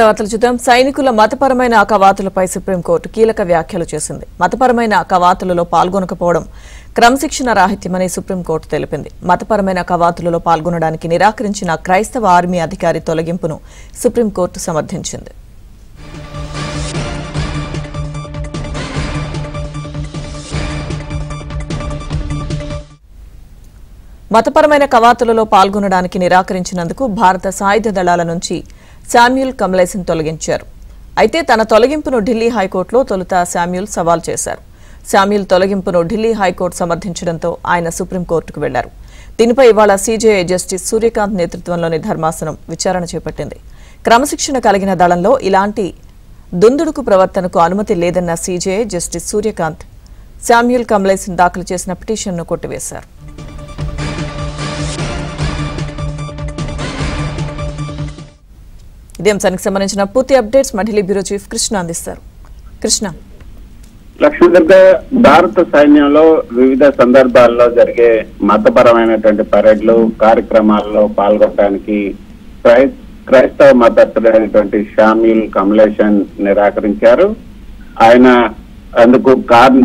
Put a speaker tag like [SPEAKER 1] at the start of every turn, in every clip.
[SPEAKER 1] వార్తలు చూద్దాం. సైనికుల మతపరమైన కవాతులపై సుప్రీంకోర్టు కీలక వ్యాఖ్యలు చేసింది. మతపరమైన కవాతులలో పాల్గొనకపోవడం క్రమశిక్షణ రాహిత్యమని సుప్రీంకోర్టు తెలిపింది. మతపరమైన కవాతులలో పాల్గొనడానికి నిరాకరించిన క్రైస్తవ ఆర్మీ అధికారి తొలగింపును సుప్రీంకోర్టు సమర్థించింది. మతపరమైన కవాతులలో పాల్గొనడానికి నిరాకరించినందుకు భారత సాయుధ దళాల నుంచి శామ్యూల్ కమలేసన్ తొలగించారు. అయితే తన తొలగింపును ఢిల్లీ హైకోర్టులో తొలుత శామ్యూల్ సవాల్ చేశారు. శామ్యూల్ తొలగింపును ఢిల్లీ హైకోర్టు సమర్థించడంతో ఆయన సుప్రీంకోర్టుకు వెళ్లారు. దీనిపై ఇవాళ సీజేఐ జస్టిస్ సూర్యకాంత్ నేతృత్వంలోని ధర్మాసనం విచారణ చేపట్టింది. క్రమశిక్షణ కలిగిన దళంలో ఇలాంటి దుందుడుకు ప్రవర్తనకు అనుమతి లేదన్న సీజేఐ జస్టిస్ సూర్యకాంత్ శామ్యూల్ కమలేసన్ దాఖలు చేసిన పిటిషన్ను కొట్టివేశారు. ఇదే అంశానికి సంబంధించిన పూర్తి అప్డేట్స్ మా ఢిల్లీ బ్యూరో చీఫ్ కృష్ణ అందిస్తారు. కృష్ణ,
[SPEAKER 2] లక్ష్మీదుర్గ భారత సైన్యంలో వివిధ సందర్భాల్లో జరిగే మతపరమైనటువంటి పరేడ్లు కార్యక్రమాల్లో పాల్గొనడానికి క్రైస్తవ మతస్థుడైనటువంటి శామ్యూల్ కమలేసన్ నిరాకరించారు. ఆయన అందుకు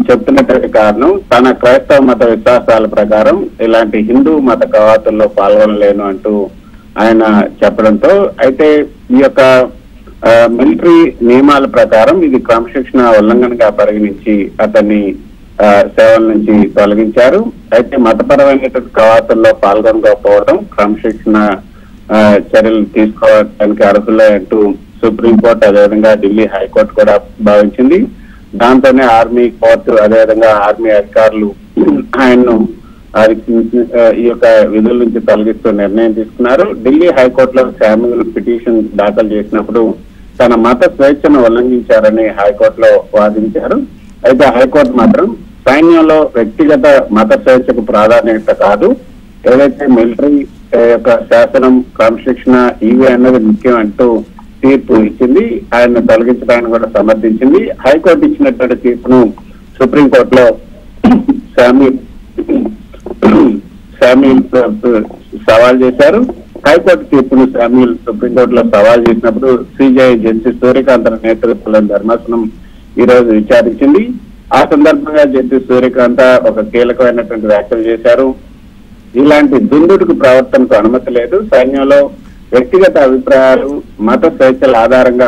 [SPEAKER 2] చెప్తున్నటువంటి కారణం తన క్రైస్తవ మత విశ్వాసాల ప్రకారం ఇలాంటి హిందూ మత కవాతుల్లో పాల్గొనలేను అంటూ ఆయన చెప్పడంతో, అయితే ఈ యొక్క మిలిటరీ నియమాల ప్రకారం ఇది క్రమశిక్షణ ఉల్లంఘనగా పరిగణించి అతన్ని సేవల నుంచి తొలగించారు. అయితే మతపరమైనటువంటి కవాతుల్లో పాల్గొనకపోవడం క్రమశిక్షణ చర్యలు తీసుకోవడానికి అర్హులే అంటూ సుప్రీంకోర్టు అదేవిధంగా ఢిల్లీ హైకోర్టు కూడా భావించింది. దాంతోనే ఆర్మీ కోర్టు అదేవిధంగా ఆర్మీ అధికారులు ఆయన్ను ఈ యొక్క విధుల నుంచి తొలగిస్తూ నిర్ణయం తీసుకున్నారు. ఢిల్లీ హైకోర్టులో శామ్యూల్ పిటిషన్ దాఖలు చేసినప్పుడు తన మత స్వేచ్ఛను ఉల్లంఘించారని హైకోర్టులో వాదించారు. అయితే హైకోర్టు మాత్రం సైన్యంలో వ్యక్తిగత మత స్వేచ్ఛకు ప్రాధాన్యత కాదు, ఏదైతే మిలిటరీ యొక్క శాసనం క్రమశిక్షణ ఇవి అన్నది ముఖ్యం అంటూ తీర్పు ఇచ్చింది. ఆయన తొలగించడానికి కూడా సమర్థించింది. హైకోర్టు ఇచ్చినటువంటి తీర్పును సుప్రీంకోర్టులో శామ్యూల్ సవాల్ చేశారు. హైకోర్టు తీర్పును శామ్యూల్ సుప్రీంకోర్టులో సవాల్ చేసినప్పుడు సీజేఐ జస్టిస్ సూర్యకాంత్ నేతృత్వంలోని ధర్మాసనం ఈ రోజు విచారించింది. ఆ సందర్భంగా జస్టిస్ సూర్యకాంత్ ఒక కీలకమైనటువంటి వ్యాఖ్యలు చేశారు. ఇలాంటి దుందుడుకు ప్రవర్తనకు అనుమతి లేదు, సైన్యంలో వ్యక్తిగత అభిప్రాయాలు మత స్వేచ్ఛల ఆధారంగా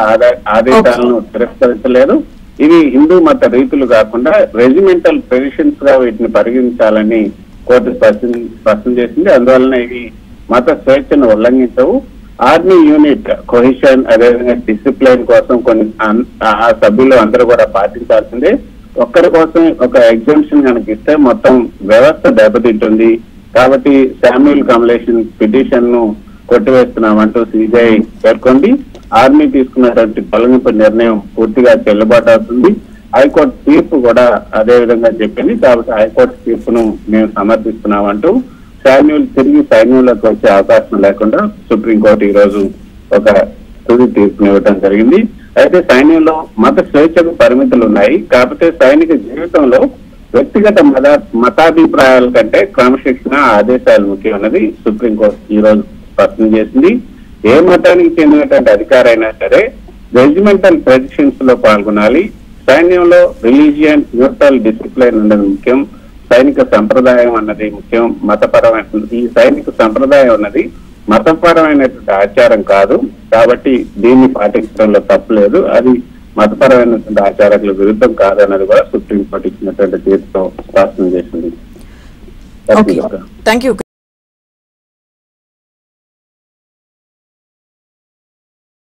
[SPEAKER 2] ఆదేశాలను తిరస్కరించలేదు, ఇవి హిందూ మత రీతులు కాకుండా రెజిమెంటల్ ట్రెడిషన్స్ గా వీటిని పరిగణించాలని కోర్టు స్పష్టం చేసింది. అందువలన ఇవి మత స్వేచ్ఛను ఉల్లంఘించవు. ఆర్మీ యూనిట్ కొహిషన్ అదేవిధంగా డిసిప్లైన్ కోసం కొన్ని ఆ సభ్యులు అందరూ కూడా పాటించాల్సిందే. ఒక్కరి కోసం ఒక ఎగ్జామ్షన్ కనుక ఇస్తే మొత్తం వ్యవస్థ దెబ్బతింటుంది. కాబట్టి శామ్యూల్ కమలేసన్ పిటిషన్ ను కొట్టివేస్తున్నామంటూ సీజీఐ పేర్కొంది. ఆర్మీ తీసుకున్నటువంటి తొలగింపు నిర్ణయం పూర్తిగా చెల్లుబాటు అవుతుంది. హైకోర్టు తీర్పు కూడా అదే విధంగా చెప్పింది. కాబట్టి హైకోర్టు తీర్పును మేము సమర్థిస్తున్నామంటూ శామ్యూల్ తిరిగి సైన్యంలోకి వచ్చే అవకాశం లేకుండా సుప్రీంకోర్టు ఈ రోజు ఒక తుది తీర్పును ఇవ్వడం జరిగింది. అయితే సైన్యంలో మత స్వేచ్ఛకు పరిమితులు ఉన్నాయి, కాకపోతే సైనిక జీవితంలో వ్యక్తిగత మతాభిప్రాయాల కంటే క్రమశిక్షణ ఆదేశాలు ముఖ్యమైనది సుప్రీంకోర్టు ఈ రోజు స్పష్టం చేసింది. ఏ మతానికి చెందినటువంటి అధికారి అయినా సరే రెజిమెంటల్ ట్రెడిషన్స్ లో పాల్గొనాలి. సైన్యంలో రిలీజియన్ న్యూట్రల్ డిసిప్లైన్ అన్నది ముఖ్యం, సైనిక సంప్రదాయం అన్నది ముఖ్యం. మతపరమైన ఈ సైనిక సంప్రదాయం అన్నది మతపరమైనటువంటి ఆచారం కాదు, కాబట్టి దీన్ని పాటించడంలో తప్పులేదు, అది మతపరమైనటువంటి ఆచారాలకు విరుద్ధం కాదన్నది కూడా సుప్రీంకోర్టు ఇచ్చినటువంటి తీర్పుతో స్పష్టం చేసింది.